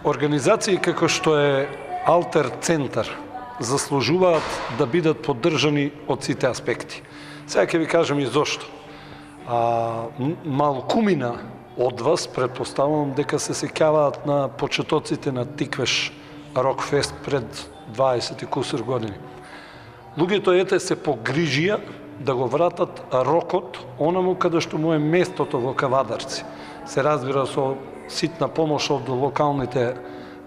Организации како што е Алтер Центар заслужуваат да бидат поддржани од сите аспекти. Сега ќе ви кажем и зошто. Малкумина од вас, предпоставувам дека се сеќаваат на почетоците на Тиквеш Рокфест пред 20 и кусур години. Луѓето се погрижија да го вратат рокот онаму каде што му е местото во Кавадарци. Се разбира со ситна помош од локалните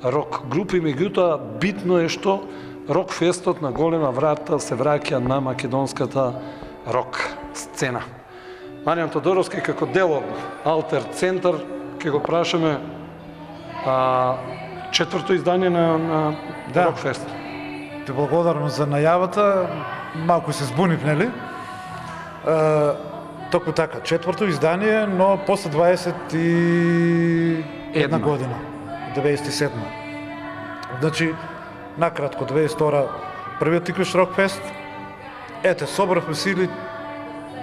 рок групи, меѓутоа битно е што Рокфестот на голема врата се враќа на македонската рок сцена. Маријан Тодоровски како дел од Алтер Центар ќе го прашаме четврто издание на Рокфест. Те благодарам за најавата, малку се збунив, нели? Токму така, четврто издание, но после 21 година, 97. Значи, накратко, 2002 првиот Тиквеш Рокфест, собравме сили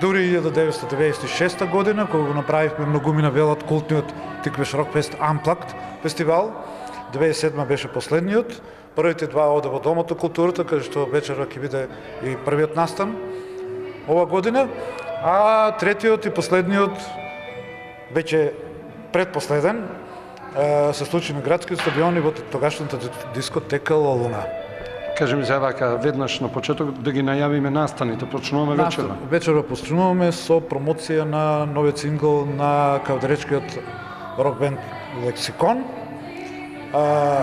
дури 1996 година, кога го направивме многумина велат култниот Тиквеш Рокфест Unplugged фестивал. 2007 беше последниот. Првите два оде во Домот на културата, каде што вечера ќе биде и првиот настан ова година, а третиот и последниот, веќе предпоследен, се случи на градскиот стадион и во тогашната дискотека Лолуна. Кажи ми сега веднаш на почеток да ги најавиме настаните. Почнуваме вечера. Вечера почнуваме со промоција на новиот сингл на кавдаречкиот рок бенд Лексикон.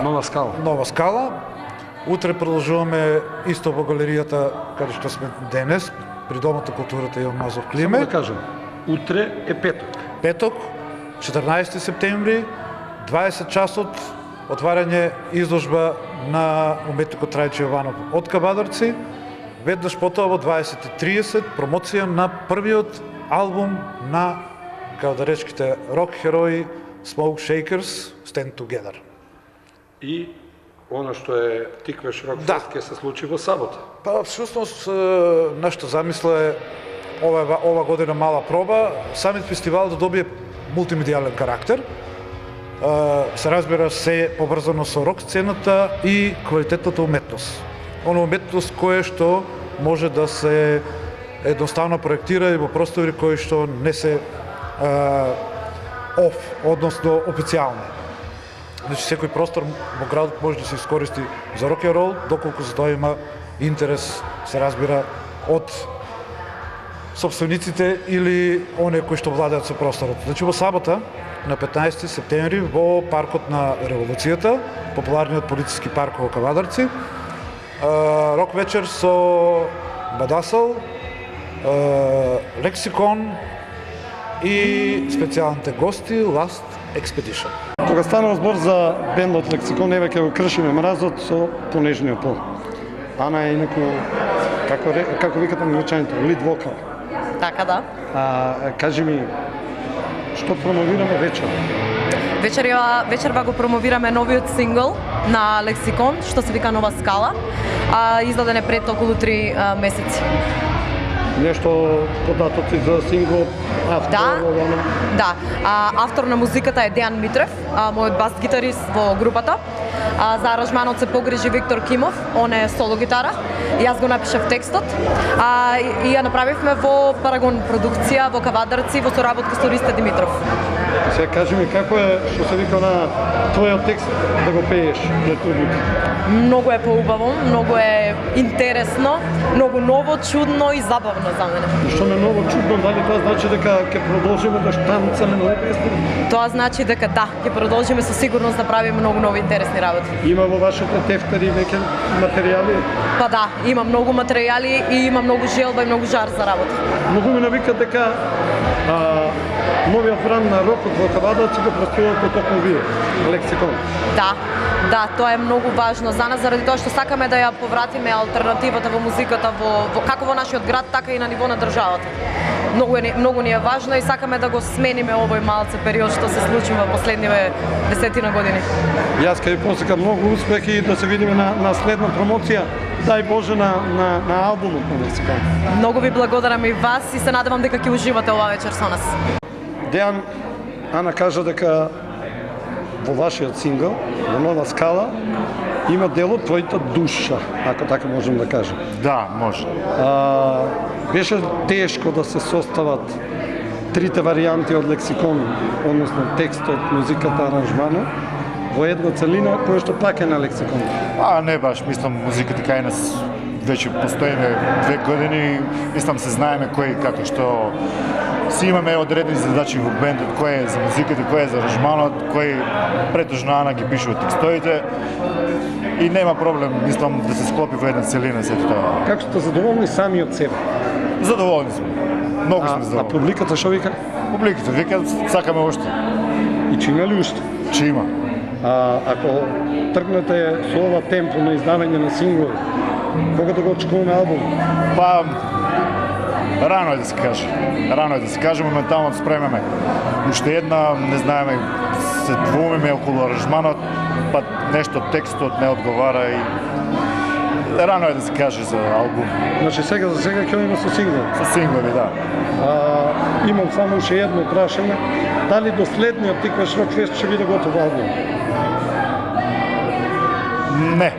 Нова скала. Нова скала. Утре продолжуваме исто во галеријата каде што сме денес, при Домот на културата Иван Мазов Климе. Само да кажем, утре е петок. Петок, 14 септември, 20 часот, отварање изложба на уметникот Трајчо Јованов од Кавадарци. Веднаш потоа во 20:30 промоција на првиот албум на кавдаречките рок херои Smoke Shakers, Stand Together. И она што е Тиквеш Рокфест ќе се случи во сабота. Па всушност нашата замисла е ова година мала проба, самиот фестивал да добие мултимедијален карактер. Се разбира се поврзано со рок сцената и квалитетната уметност. Она уметност која што може да се едноставно проектира и во простори кои што не се односно официјални. Значи секој простор во градот може да се искористи за рок н рол, доколку за тоа има интерес, се разбира, од собствениците или оние кои што владеат со просторот. Значи во сабота на 15 септември во паркот на Револуцијата, популарниот полициски парк во Кавадарци, рок вечер со Бадасал, Лексикон и специјалните гости Last Expedition. Кога станува збор за бендот Лексикон, еве ќе го кршиме мразот со понежниот пол. Ана е инаку, како викате англичаните, лид вокал. Така да. Кажи ми, што промовираме вечер? Вечерва го промовираме новиот сингл на Лексикон, што се вика Нова скала, изладен е пред околу 3 месеци. Нешто податоци за сингл, автор? Да. Автор на музиката е Дејан Митрев, мојот бас гитарист во групата. За аранжманот се погрижи Виктор Кимов, он е соло гитара. Јас го напишав текстот и ја направивме во Парагон продукција во Кавадарци во соработка со Ристе Димитров. Се кажи ми како е што се вика на твојот текст да го пееш пред публика? Многу е поубаво, многу е интересно, многу ново, чудно и забавно за мене. Што ме ново чудно, дали тоа значи дека ќе продолжиме да штамцаме нови песни? Тоа значи дека да, ќе продолжиме со сигурност да правиме многу нови интересни работи. Има во вашите тефтери веќе материјали? Па да, има многу материјали и има многу желба и многу жар за работа. Многу ми навикат дека Новиот бранд на рокот во Кавадарци го представувате токму вие, Лексикон. Да, тоа е многу важно за нас, заради тоа што сакаме да ја повратиме алтернативата во музиката како во нашиот град, така и на ниво на државата. Многу ни е важно и сакаме да го смениме овој малце период што се случи во последниве 10 години. Јас кај посекам многу успех и да се видиме на следна промоција, дај Боже, на албумот на Лексикон. Многу ви благодарам и вас и се надевам дека ќе уживате оваа вечер со нас. Дејан, Ана кажа дека во вашиот сингл, во Нова скала, има дел од твојата душа, ако така можем да кажем. Да, може. Беше тешко да се состават трите варијанти од Лексикон, односно текстот, музиката, аранжманот, во една целина која што пак е на Лексикон. Не баш, мислам, музиката кај нас веќе постоиме 2 години, мислам се знаеме кој како што си имаме одредени задачи во бендот, кој е за музиката, кој е за аранжманот, кој претежно Ана ги пишува текстовите и нема проблем, мислам, да се склопи во една целина сето тоа. Како сте задоволни сами од себе? Задоволни сме. Многу сме А задоволни. публиката што вика? Публиката вика сакаме уште. И че има ли уште? Че има. Ако тргнете со ова темпо на издавање на синглови, кога да го очекуваме албум? Па, рано е да се каже. Рано е да се каже, моментално спремаме. Уште една, не знаеме, се двумиме околу аранжманот, па нешто текстот не одговара и рано е да се каже за албум. Значи сега за сега ќе има со сингл. Со синглови, да. Имам само уште едно прашање. Дали до следниот Тиквеш Рок Фест ќе биде готов албум? Не.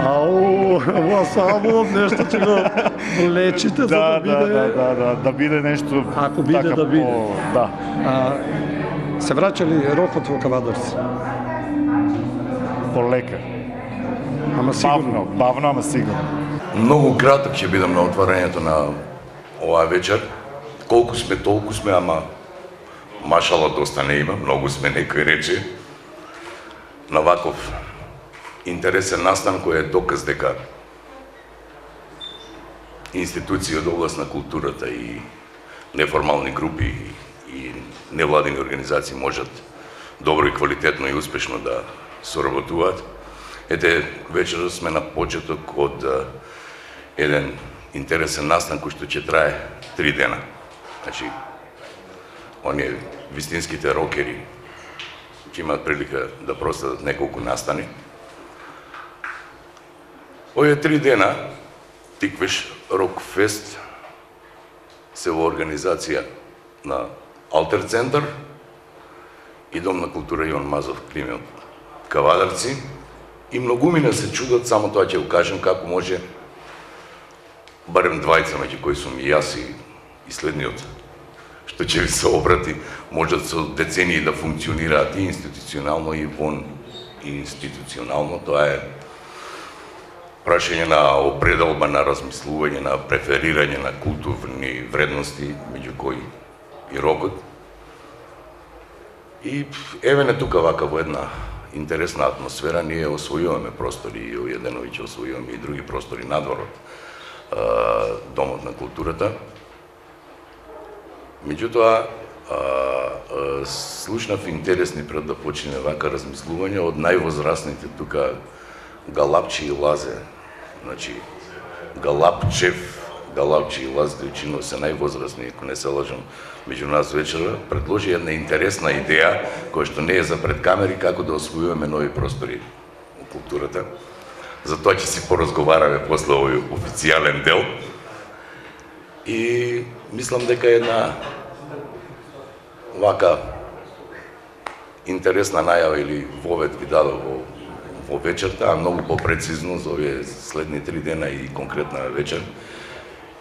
Ова со албумот нешто ќе го лечите за да биде... Да биде нешто... Ако биде, така да биде. Да. Се враќа ли рокот во Кавадарци? Полека. Ама сигурно. Бавно, ама сигурно. Многу краток ќе бидам на отварањето на оваа вечер. Колку сме, толку сме, ама машала доста не има, многу сме, некој рече. На ваков интересен настан кој е доказ дека институции од област на културата и неформални групи и невладини организации можат добро и квалитетно и успешно да соработуваат. Ете, вечер сме на почеток од еден интересен настан кој што ќе трае 3 дена. Значи, оние вистинските рокери ќе имаат прилика да проследат неколку настани. Овие 3 дена Тиквеш Рок Фест се во организација на Алтер центар и Дом на култура Јован Мазов Климент Кавадарци и многумина се чудат, само тоа ќе го кажем, како може барем двајца меѓу кои сум и јас и следниот што ќе ви се обрати, можат со децении да функционираат и институционално и вон институционално. Тоа е прашање на определба, на размислување, на преферирање на културни вредности, меѓу кои и рокот. И еве не тука вака во една интересна атмосфера ние освојуваме простори и Једеновиќ освојуваме и други простори надвор од Домот на културата. Меѓутоа, слушнав интересни пред да почине вака размислување од највозрасните тука Галапче и Лазе. Значи, Галапче и Лаз Дойчинов се највозрасни, ако не се лажам, меѓу нас вечера, предложи една интересна идеја, која што не е за пред камери, како да освојуваме нови простори во културата. За тоа ќе си поразговараме после овој официјален дел. И мислам дека една вака интересна најава или вовед ви дадов во вечерта, а многу попрецизно за овие следни 3 дена и конкретна вечер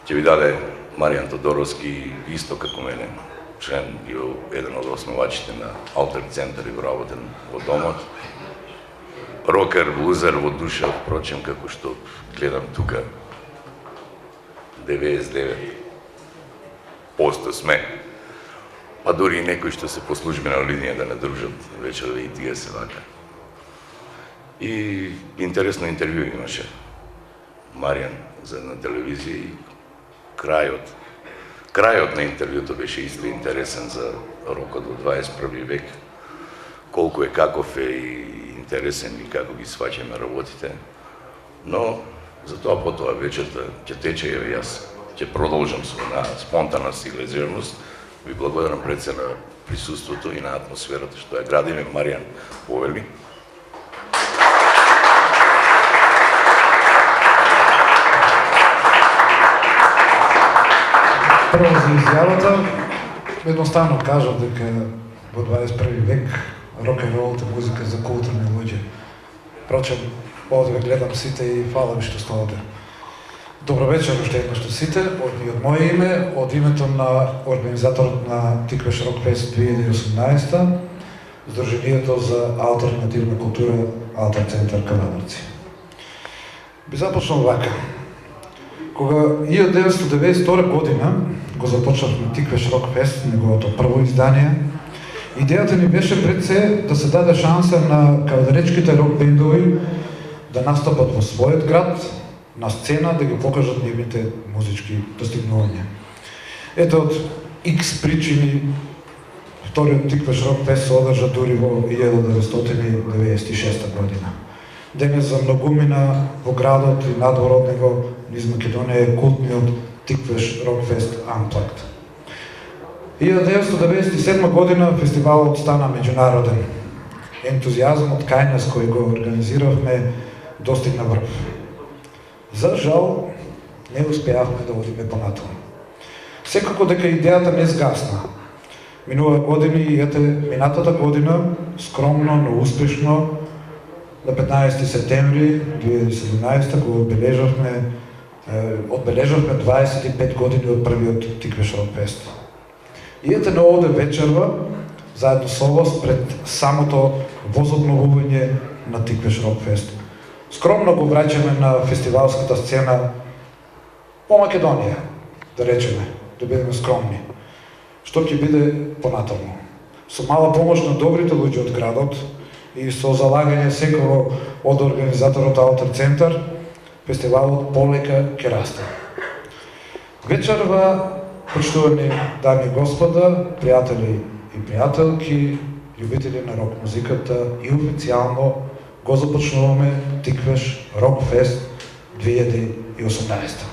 ќе ви даде Маријан Тодоровски, исто како мене, член и еден од основачите на Алтер центар и вработен во домот. Рокер, блузер во душа, впрочем, како што гледам тука, 99% сме. Па дори и некои што се по службена линија да не дружат вечер и тие се вака. И интересно интервју имаше Маријан за една телевизија и крајот, Крајот на интервјуто беше исто интересен за рокот во 21 век. Колку каков и интересен и како ги сваќаме работите. Но за тоа потоа вечерта ќе тече и јас ќе продолжам со на спонтанност и лежерност. Ви благодарам пред се на присуството и на атмосферата што ја градиме. Маријан повели. Прво за изјавата, едноставно кажав дека во 21 век рок-н-ролот е музика за културни луѓе. Впрочем, овде ве гледам сите и фала ви што сте овде. Добро вечер уште еднаш сите, од моје име, од името на организаторот на Тиквеш Рокфест 2018, Сдруженијето за алтернативна култура Алтер центар Кавадарци. Би започнал вака. Кога 1992 година го започнавме Тиквеш Рокфест, неговото прво издание, идејата ни беше пред се да се даде шанса на кавадаречките рок бендови да настапат во својот град, на сцена да ги покажат нивните музички достигнувања. Ето од X причини вториот Тиквеш Рокфест се одржа дури во 1996 година. Денес за многумина во градот и надвор од него низ Македонија е култниот Тиквеш Рокфест Unplugged. 1997 година фестивалот стана меѓународен. Ентузијазмот кај нас кој го организиравме достигна врв. За жал, не успеавме да одиме понатаму. Секако дека идејата не сгасна. Минува години и ете минатата година, скромно, но успешно, на 15 септември 2017 го одбележавме 25 години од првиот Тиквеш Рокфест. И ете на овде вечерва, заедно со вас, пред самото возобновување на Тиквеш Рокфест. Скромно го враќаме на фестивалската сцена по Македонија, да речеме, да бидеме скромни. Што ќе биде понатаму? Со мала помош на добрите луѓе од градот и со залагање секој од организаторот Алтер центар, фестивалот полека ќе расте. Вечерва, почитувани дами и господа, пријатели и пријателки, љубители на рок музиката и официјално го започнуваме Тиквеш Рокфест 2018.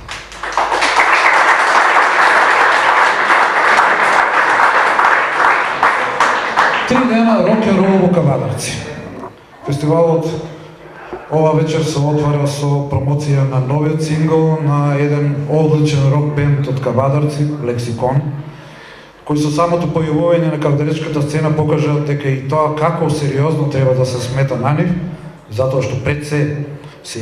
Три дена рок-н-рол во Кавадарци. Фестивалот ова вечер се отвара со промоција на новиот сингл на еден одличен рок бенд од Кавадарци, Лексикон, кој со самото појавување на кавадаречката сцена покажа дека и тоа како сериозно треба да се смета на нив, затоа што пред се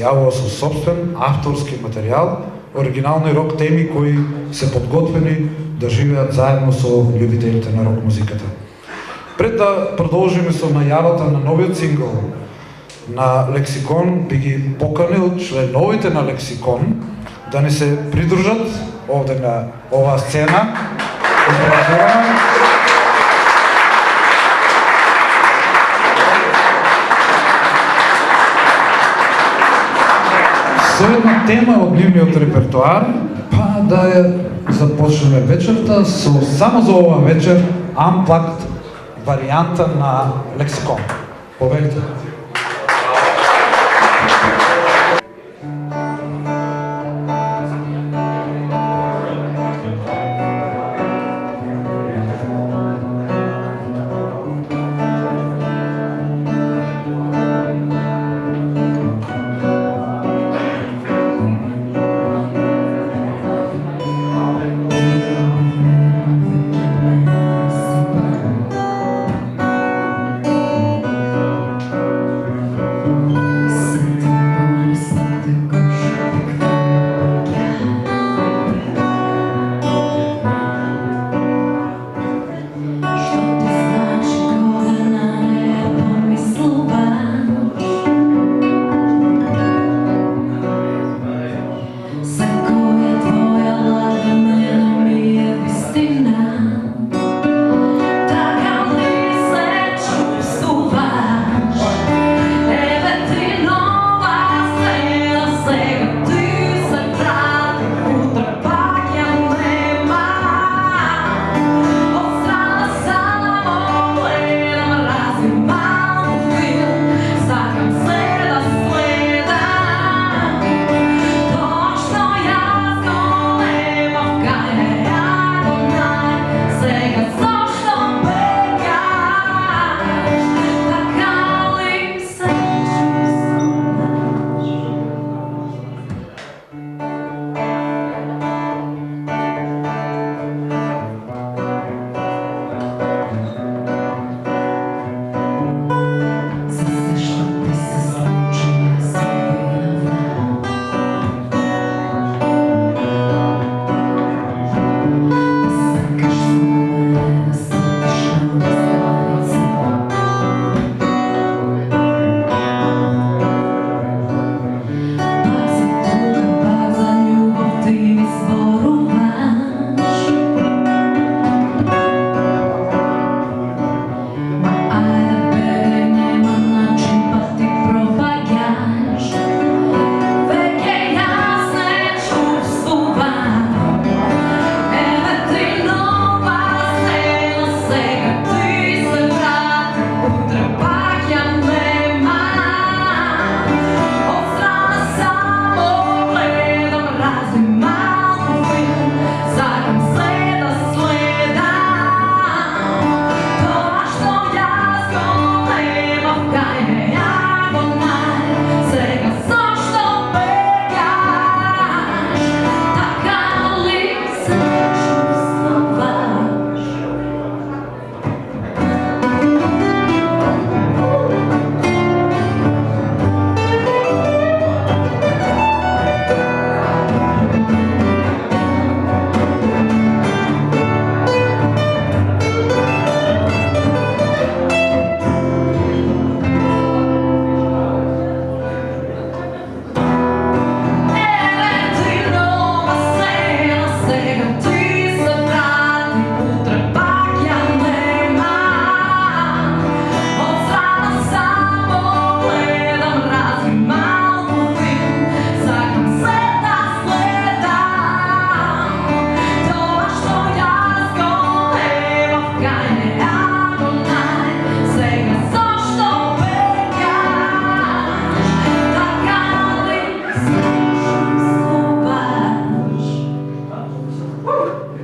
јавува со собствен авторски материјал, оригинални рок теми кои се подготвени да живеат заедно со љубителите на рок музиката. Пред да продолжиме со најавата на новиот сингл на Лексикон, би ги поканил членовите на Лексикон да не се придружат овде на оваа сцена. Со една тема од нивниот репертоар, па да ја започнеме вечерта со само за оваа вечер Unplugged варијанта на Лексикон. Повелите.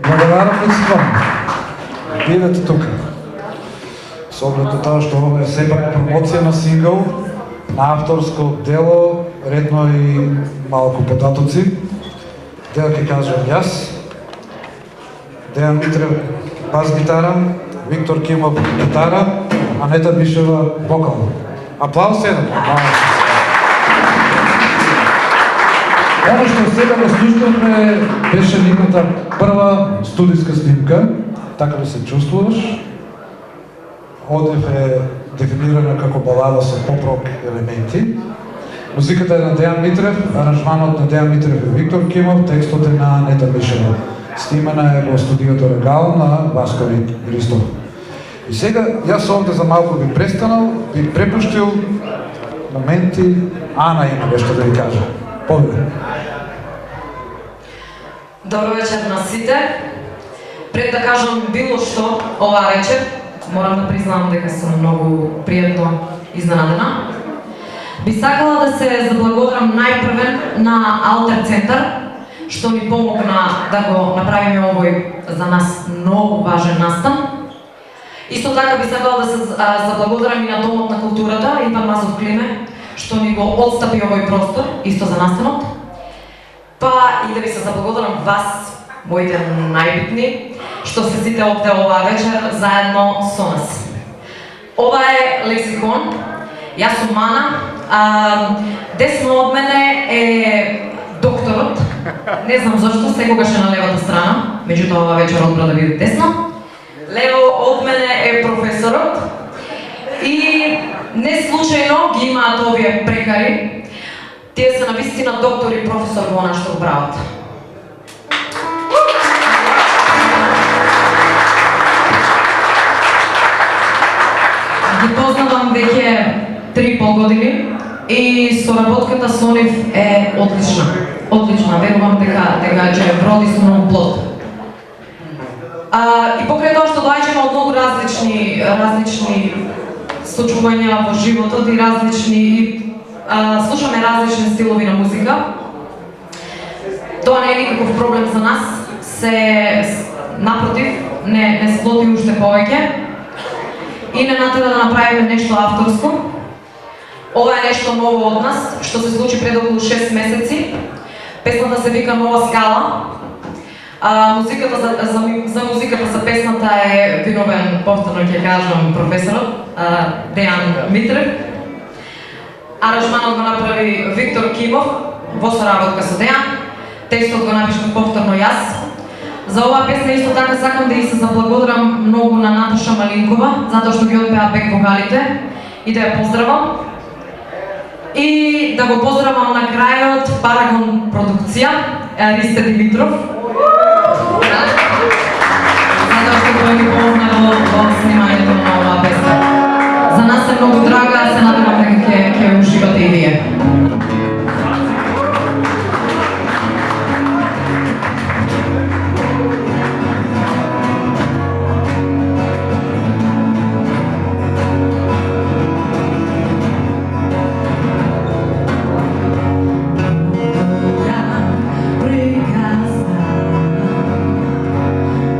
Благодарам ви се вам. Бидете тука. С оглед на тоа што ова е сепак промоција на сингл, на авторско дело, редно и малку податоци. Дел ќе кажам јас, Дејан Митрев бас гитара, Виктор Кимов гитара, Анета Мишева вокал. Аплауз еден. Оно што сега го слушнавме беше нивната прва студиска снимка, така ли се чувствуваш? Одев е дефинирана како балада со поп-рок елементи. Музиката е на Дејан Митрев, аранжманот на Дејан Митрев е Виктор Кимов, текстот е на Анета Мишева. Снимана е во студиото Регал на Васко Ристов. И сега, јас овде за малку би престанал, би препуштил моменти, Ана има нешто да ви кажа. Повеќе. Добро вечер на сите. Пред да кажам било што оваа вечер, морам да признам дека сум многу пријатно изненадена. Би сакала да се заблагодарам најпрвен на Алтер Центар, што ми помогна да го направиме овој за нас многу важен настан. Исто така би сакала да се заблагодарам и на Домот на културата Иван Мазов Климе, што ни го отстапи овој простор, исто за настанот. Па и да ви се заблагодарам вас, моите најбитни, што се сите овде оваа вечер заедно со нас. Ова е Лексикон, јас сум Мана, десно од мене е докторот, не знам зашто, секогаш е на левата страна, меѓутоа оваа вечер одбра да биде десно. Лево од мене е професорот и не случајно ги имаат овие прекари. Тие се навистина доктор и професор во нашата управата. Ги познавам веќе 3,5 години и соработката со нив е одлична. Одлична, верувам дека ќе вроди со многу плод. И покрај тоа што доаѓаме од многу различни случувања во животот и слушаме различни стилови на музика. Тоа не е никаков проблем за нас, напротив, не сплоти уште повеќе и не натера да направиме нешто авторско. Ова е нешто ново од нас, што се случи пред околу 6 месеци. Песната се вика Нова скала. За музиката за песната е виновен, повторно ќе кажам, професорот Дејан Митрев. Аранжманот го направи Виктор Кимов во соработка со Дејан. Текстот го напишав повторно јас. За оваа песна исто така сакам да и се заблагодарам многу на Наташа Малинкова, затоа што ги одпеа бек вокалите и да ја поздравам. И да го поздравам на крајот Парагон продукција, Ристе Димитров. Затоа што тој ми помогна во снимањето на оваа песна. За нас е многу драга, се надевам дека ќе уживате и вие.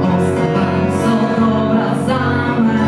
Ostavam so dobra za me.